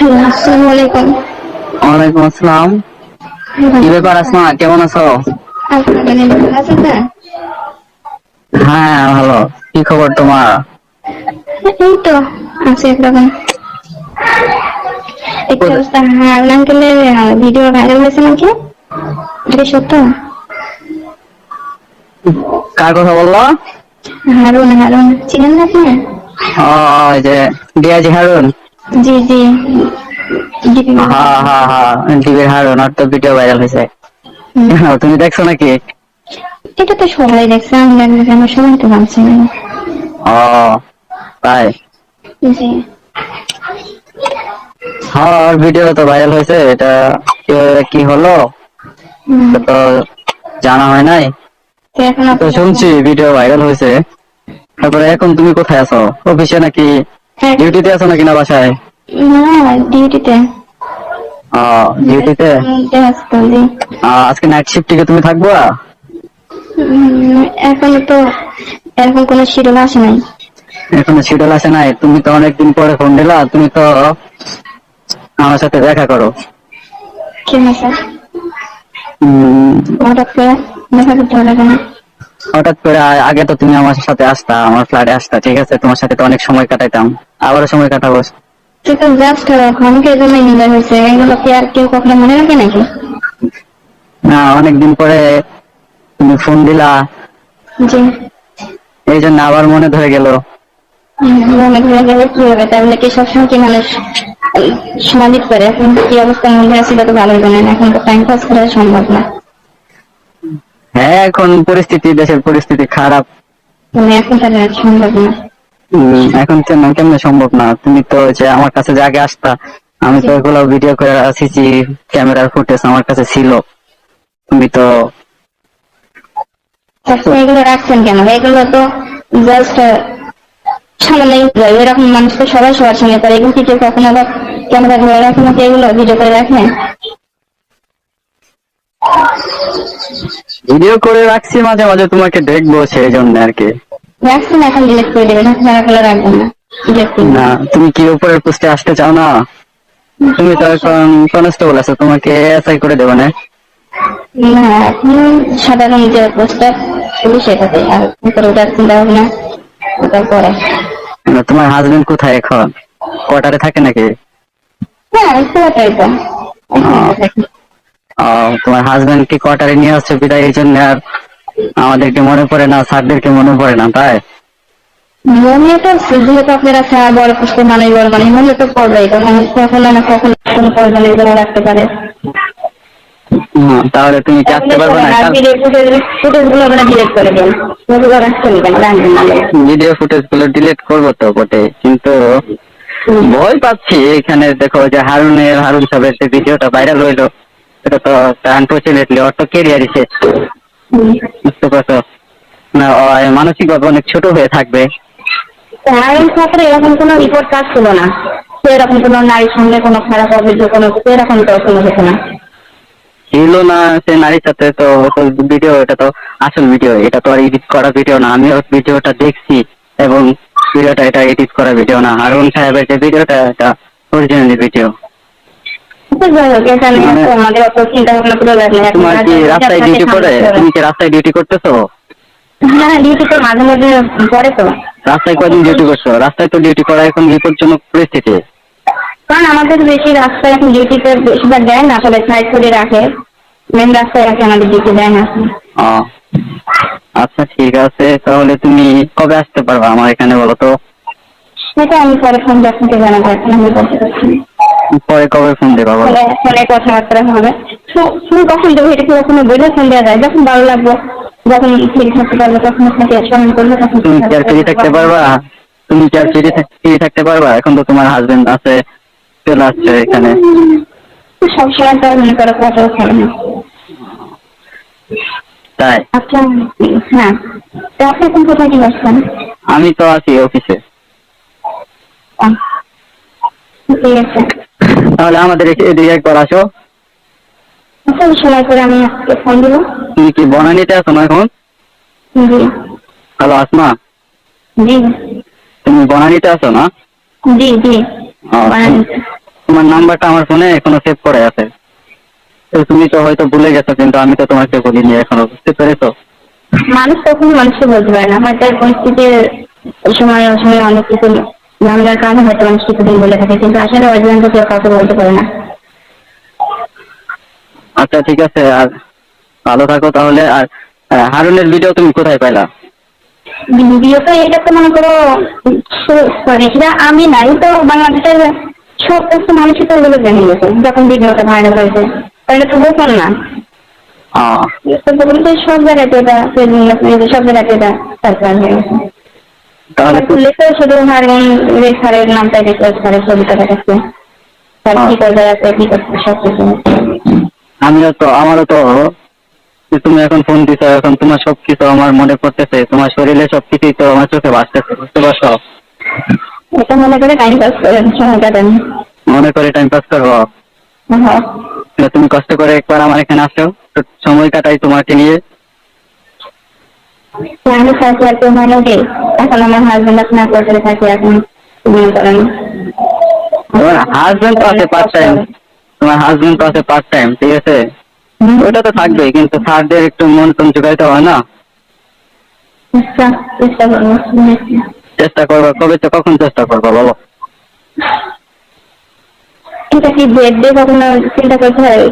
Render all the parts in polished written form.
আসসালামু আলাইকুম। ওয়ালাইকুম আসসালাম। কি ব্যাপার আসমা, কেমন আছো? আলহামদুলিল্লাহ, ভালো আছেন না? হ্যাঁ ভালো। কি খবর তোমার? এই তো আছে একরকম। একটা অবস্থা, হারুন আঙ্কেলের ভিডিও ভাইরাল হয়েছে নাকি? এটা সত্য? কার কথা বললো? হারুন হারুন চিনেন না আপনি? ও, ওই যে ডিয়াজি হারুন। জি জি। হ্যাঁ হ্যাঁ হ্যাঁ, ডিবির হারুন, আর তো ভিডিও ভাইরাল হয়েছে। তুমি দেখছো নাকি? এটা তো সবাই দেখছে, আমি দেখবো কেন? সবাই তো জানছে না। ও তাই? জি। হ্যাঁ, ভিডিও তো ভাইরাল হয়েছে। এটা কিভাবে কি হলো এটা তো জানা হয় নাই। তো এখন তো আপনি শুনছি ভিডিও ভাইরাল হয়েছে। তারপরে এখন তুমি কোথায় আছো? অফিসে নাকি ডিউটিতে আছো নাকি না বাসায়? না, ডিউটিতে। ডিউটিতে। জি। আজকে নাইট শিফট থেকে তুমি থাকবা? এখনো তো এরকম কোনো শিডিউল আসে নাই। এখনো শিডিউল আসে নাই? তুমি তো অনেকদিন পরে ফোন দিলা, তুমি তো আমার সাথে দেখা করো। কি হয়েছে? উম, হঠাৎ করে দেখা করতে হলো কেন? হঠাৎ করে আগে তো তুমি আমার সাথে আসতা, আমার ফ্ল্যাটে আসতা, ঠিক আছে? তোমার সাথে তো অনেক সময় কাটাইতাম, আবারও সময় কাটাবো। কিন্তু জাস্ট ক্ষণিকের জন্য এনজয় হয়েছে, এগুলো কি আর কেউ কখনো মনে রাখে নাকি? না, অনেকদিন পরে তুমি ফোন দিলা, জি। এই জন্য আবার মনে ধরে গেল। মনে ধরে গেলে কি হবে? তাহলে কি সবসময় কি মানুষ সমাধিত করে? এখন কি অবস্থার মধ্যে আছে তো ভালোই জানেন, এখন তো টাইম পাস করা সম্ভব না। হ্যাঁ, এখন পরিস্থিতি, দেশের পরিস্থিতি খারাপ। মানে এখন তাহলে আর সম্ভব না। এখন কেমনে সম্ভব না? তুমি তো যে আমার কাছে যে আগে আসতা, আমি তো এগুলো ভিডিও করে সিসি ক্যামেরার ফুটেজ আমার কাছে ছিল। তুমি তো এগুলো রাখছেন কেন? এগুলো তো জাস্ট সামনে এরকম মানুষ তো সবাই সবার সঙ্গে করে, এগুলো কি কেউ কখনো আবার ক্যামেরা ধরে রাখে নাকি? এগুলো ভিডিও করে রাখে? ভিডিও করে রাখছি, মাঝে মাঝে তোমাকে দেখবো সেই জন্য আর কি। রাখছেন, এখন ডিলিট করে দেবেন, এখন রাখলে রাখবেন না, ডিলিট করে না, দেবেন। তুমি কি উপরের পোস্টে আসতে চাও না? তুমি তো এখন কনস্টেবল আছো, তোমাকে এসআই করে দেবো না? না, এখন সাধারণ যে পোস্টার পুলিশ এটাতে, আর উপরে ওটার চিন্তা ভাবনা ওটার পরে। তোমার হাজবেন্ড কোথায় এখন? কোয়ার্টারে থাকে নাকি? হ্যাঁ, পুরোটাই তো আহ, তোমার হাজবেন্ড কি কোয়ার্টারে নিয়ে আসছে বিদায়, এই জন্য আর আমাদেরকে মনে পড়ে না, স্যারদেরকে মনে পড়ে না, তাই? মনে তো যেহেতু আপনারা ছাড়া বড় পুষ্প মানে বড় মানে মনে তো পড়বেই, তখন কখনো না কখনো কোনো প্রয়োজন এগুলো রাখতে পারে। তাহলে তুমি কি আসতে পারবে না কাল? ফুটেজ গুলো আপনারা ডিলিট করে দেন, ওগুলো রাখছেন কেন? রাখবেন না। ভিডিও ফুটেজ গুলো ডিলিট করবো তো বটে, কিন্তু ভয় পাচ্ছি। এখানে দেখো যে হারুন সাহেবের যে ভিডিওটা ভাইরাল হইলো, এটা তো আনফর্চুনেটলি ওর তো কেরিয়ারই শেষ, বুঝতে পারছো না? মানসিক ভাবে অনেক ছোট হয়ে থাকবে। আইন ছাত্র এরকম কোনো রিপোর্ট কাজ ছিল না, তো এরকম কোনো নারীর সঙ্গে কোনো খারাপ অভিযোগ কোনো কিছু এরকম তো কোনো কিছু না। ছিল না সে নারীর সাথে, তো ভিডিও, এটা তো আসল ভিডিও, এটা তো আর এডিট করা ভিডিও না। আমি ভিডিওটা দেখছি এবং ভিডিওটা এটা এডিট করা ভিডিও না। হারুন সাহেবের যে ভিডিওটা, এটা অরিজিনালি ভিডিও। আমাদের অত চিন্তা ভাবনা করে লাগলে তোমার কি রাস্তায় ডিউটি করে? তুমি কি রাস্তায় ডিউটি করতেছো? হ্যাঁ, ডিউটি তো মাঝে মাঝে পরে তো। রাস্তায় কয়দিন ডিউটি করছো? রাস্তায় তো ডিউটি করা এখন বিপজ্জনক পরিস্থিতি। কারণ আমাদের বেশি রাস্তায় এখন ডিউটিতে বেশিরভাগ দেয় না, আসলে সাইড করে রাখে, মেন রাস্তায় রাখে, আমাদের ডিউটি দেয় না। আচ্ছা ঠিক আছে, তাহলে তুমি কবে আসতে পারবা আমার এখানে বলো তো? সেটা আমি পরে ফোন আপনাকে জানাবো, এখন আমি বলতে পারছি না। পরে কবে ফোন দেবা বলো? ফোনে কথাবার্তা হবে। ফোন কখন দেবো এটা কি কখনো বলে ফোন দেওয়া যায়? যখন ভালো লাগবে, যখন ফ্রি থাকতে পারবো তখন আপনাকে স্মরণ করবো, তখন। তুমি কি আর ফ্রি থাকতে পারবা? তুমি কি আর ফ্রি থাকতে পারবা? এখন তো তোমার হাজবেন্ড আছে, চলে আসছে এখানে। সবসময় তো মনে করো কথাও খাবে না। তাই? আচ্ছা, হ্যাঁ। তো আপনি এখন কোথায় কি আসছেন? আমি তো আছি অফিসে। ঠিক আছে, তাহলে আমাদের এদিকে একবার আসো। আচ্ছা, সময় করে আমি আপনাকে ফোন দিব। তুমি কি বনানীতে আছো না এখন? জি। হ্যালো আসমা, জি তুমি বনানীতে আছো না? জি জি। আচ্ছা। তোমার নাম্বারটা আমার ফোনে এখনো সেভ করে আছে। তো তুমি তো হয়তো ভুলে গেছো, কিন্তু আমি তো তোমাকে বলিনি এখনো, বুঝতে পেরেছো? মানুষ কখনো মানুষকে বলতে পারে না, হয়তো এই পরিস্থিতির সময় অনেক কিছু ঝামেলার কারণে হয়তো মানুষ কিছুদিন বলে থাকে, কিন্তু আসলে অরিজিনাল কেউ কাউকে বলতে পারে না। আচ্ছা ঠিক আছে, আর ভালো থাকো তাহলে। আর হারুনের ভিডিও তুমি কোথায় পাইলা? ভিডিওটা এটা তো মনে করো সরি, সেটা আমি নাই তো, বাংলাদেশের সব কিছু মানুষই তো এগুলো জেনে গেছে যখন ভিডিওটা ভাইরাল হয়েছে। এটা তো গোপন না, সব জায়গাতে এটা ফেসবুক সব জায়গাতে এটা সার্কুলার হয়ে গেছে। তাহলে লেখা শুধু হারমোন রেখারের নামটা রিকোয়েস্ট করে, ছবিটা দেখাচ্ছে, তার কি করে আছে কি করছে সব কিছু। আমারও তো তুমি এখন ফোন দিছো, এখন তোমার সবকিছু আমার মনে পড়তেছে, তোমার শরীরে সবকিছুই তো আমার চোখে ভাসতেছে, বুঝতে পারছো? এটা মনে করে টাইম পাস করেন, সময় কাটেন। মনে করে টাইম পাস করবো? হ্যাঁ, তুমি কষ্ট করে একবার আমার এখানে আসো, তো সময় কাটাই তোমাকে নিয়ে। আমি থাকি আর কেউ মানে কি, এখন আমার হাজবেন্ড এখন করে থাকি, এখন মনে করেন তোমার হাজবেন্ড তো আছে পার্ট টাইম, তোমার হাজবেন্ড তো আছে পার্ট টাইম, ঠিক আছে, ওটা তো থাকবেই, কিন্তু স্যারদের একটু মন টন জোগাইতে হয় না? চেষ্টা করবো। চেষ্টা করবো, কখন চেষ্টা করবো বলো? এটা কি বেড দিয়ে কখনো চিন্তা করতে হয়?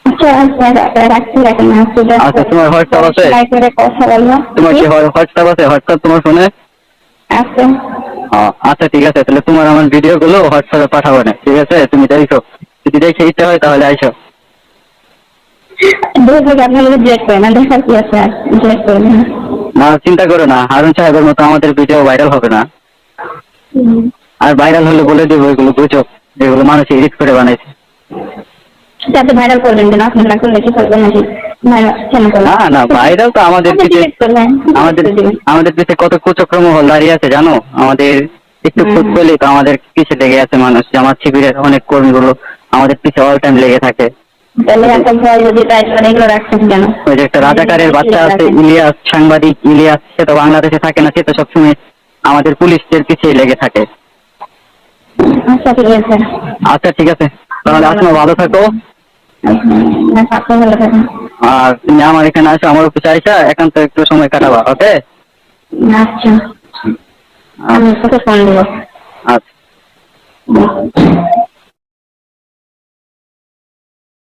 আচ্ছা রাখছি এখন। আচ্ছা, তোমার হোয়াটসঅ্যাপ আছে? করে কথা বলবো। তোমার কি হোয়াটসঅ্যাপ আছে? হোয়াটসঅ্যাপ তোমার ফোনে আছে। আচ্ছা ঠিক আছে, তাহলে তোমার আমার ভিডিও গুলো হোয়াটসঅ্যাপে পাঠাবো না, ঠিক আছে? তুমি দেখো, যদি দেখে ইচ্ছা হয় তাহলে আইসো। দেখে আপনার ডিরেক্ট করে না, দেখার কি আছে, আর ডিরেক্ট করে না। না চিন্তা করো না, হারুন সাহেবের মতো আমাদের ভিডিও ভাইরাল হবে না। আর ভাইরাল হলে বলে দেবো এগুলো গুজব, যেগুলো মানুষ এডিট করে বানাইছে। যাতে ভাইরাল করবেন কেন, আপনি না করলে কি করবেন নাকি? না ভাইরাল তো আমাদের পিছে, আমাদের পিছে কত কুচক্রম হল দাঁড়িয়ে আছে জানো? আমাদের একটু খুঁজ পেলে তো আমাদের পিছে লেগে আছে মানুষ, আমার শিবিরের অনেক কর্মীগুলো আমাদের পিছে অল টাইম লেগে থাকে। ওই যে একটা রাজাকারের বাচ্চা আছে ইলিয়াস, সাংবাদিক ইলিয়াস, সে তো বাংলাদেশে থাকে না, সে তো সবসময় আমাদের পুলিশদের পিছিয়ে লেগে থাকে। আচ্ছা ঠিক আছে, তাহলে আসো, ভালো থাকো। আর তুমি আমার এখানে আসো, আমার অফিসে আইসা একান্ত একটু সময় কাটাবা, ওকে? আচ্ছা, আমি তোকে ফোন দেবো। আচ্ছা।